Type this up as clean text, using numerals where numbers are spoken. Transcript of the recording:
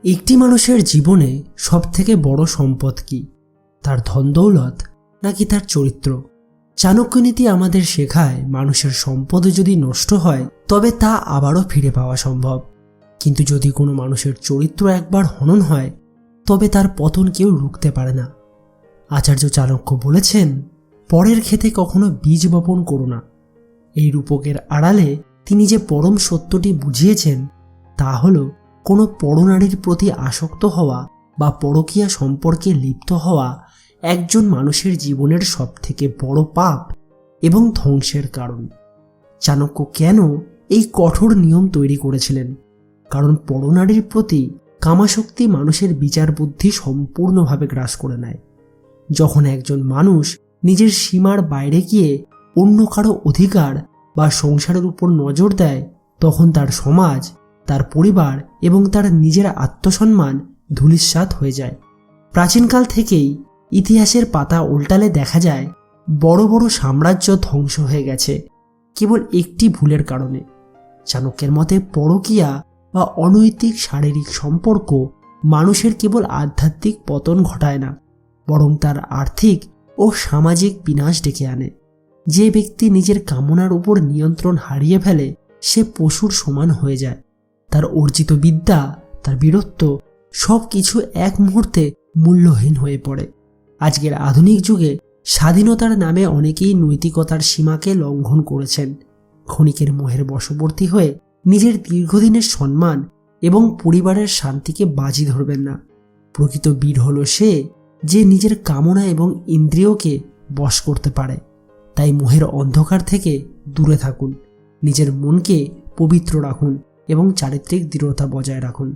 একটি মানুষের জীবনে সবথেকে বড় সম্পদ কি? তার ধনদৌলত নাকি তার চরিত্র? চাণক্য নীতি আমাদের শেখায় মানুষের সম্পদ যদি নষ্ট হয় তবে তা আবারও ফিরে পাওয়া সম্ভব, কিন্তু যদি কোনো মানুষের চরিত্র একবার হনন হয় তবে তার পতন কেউ রুখতে পারে না। আচার্য চাণক্য বলেছেন, পরের ক্ষেতে কখনো বীজ বপন করো না। এই রূপকের আড়ালে তিনি যে পরম সত্যটি বুঝিয়েছেন তা হল, কোনো পরনারীর প্রতি আসক্ত হওয়া বা পরকীয়া সম্পর্কে লিপ্ত হওয়া একজন মানুষের জীবনের সবথেকে বড় পাপ এবং ধ্বংসের কারণ। চাণক্য কেন এই কঠোর নিয়ম তৈরি করেছিলেন? কারণ পরনারীর প্রতি কামাসক্তি মানুষের বিচার বুদ্ধি সম্পূর্ণভাবে গ্রাস করে নেয়। যখন একজন মানুষ নিজের সীমার বাইরে গিয়ে অন্য কারো অধিকার বা সংসারের উপর নজর দেয়, তখন তার সমাজ, তার পরিবার এবং তার নিজের আত্মসম্মান ধূলিসাৎ হয়ে যায়। প্রাচীনকাল থেকেই ইতিহাসের পাতা উল্টালে দেখা যায় বড় বড় সাম্রাজ্য ধ্বংস হয়ে গেছে কেবল একটি ভুলের কারণে। চাণক্যের মতে পরকীয়া বা অনৈতিক শারীরিক সম্পর্ক মানুষের কেবল আধ্যাত্মিক পতন ঘটায় না, বরং তার আর্থিক ও সামাজিক বিনাশ ডেকে আনে। যে ব্যক্তি নিজের কামনার উপর নিয়ন্ত্রণ হারিয়ে ফেলে সে পশুর সমান হয়ে যায়। তার অর্জিত বিদ্যা, তার বীরত্ব সব কিছু এক মুহূর্তে মূল্যহীন হয়ে পড়ে। আজকের আধুনিক যুগে স্বাধীনতার নামে অনেকেই নৈতিকতার সীমাকে লঙ্ঘন করেছেন। ক্ষণিকের মোহের বশবর্তী হয়ে নিজের দীর্ঘদিনের সম্মান এবং পরিবারের শান্তিকে বাজি ধরবেন না। প্রকৃত বীর হল সে যে নিজের কামনা এবং ইন্দ্রিয়কে বশ করতে পারে। তাই মোহের অন্ধকার থেকে দূরে থাকুন, নিজের মনকে পবিত্র রাখুন এবং চারিত্রিক দৃঢ়তা বজায় রাখুন।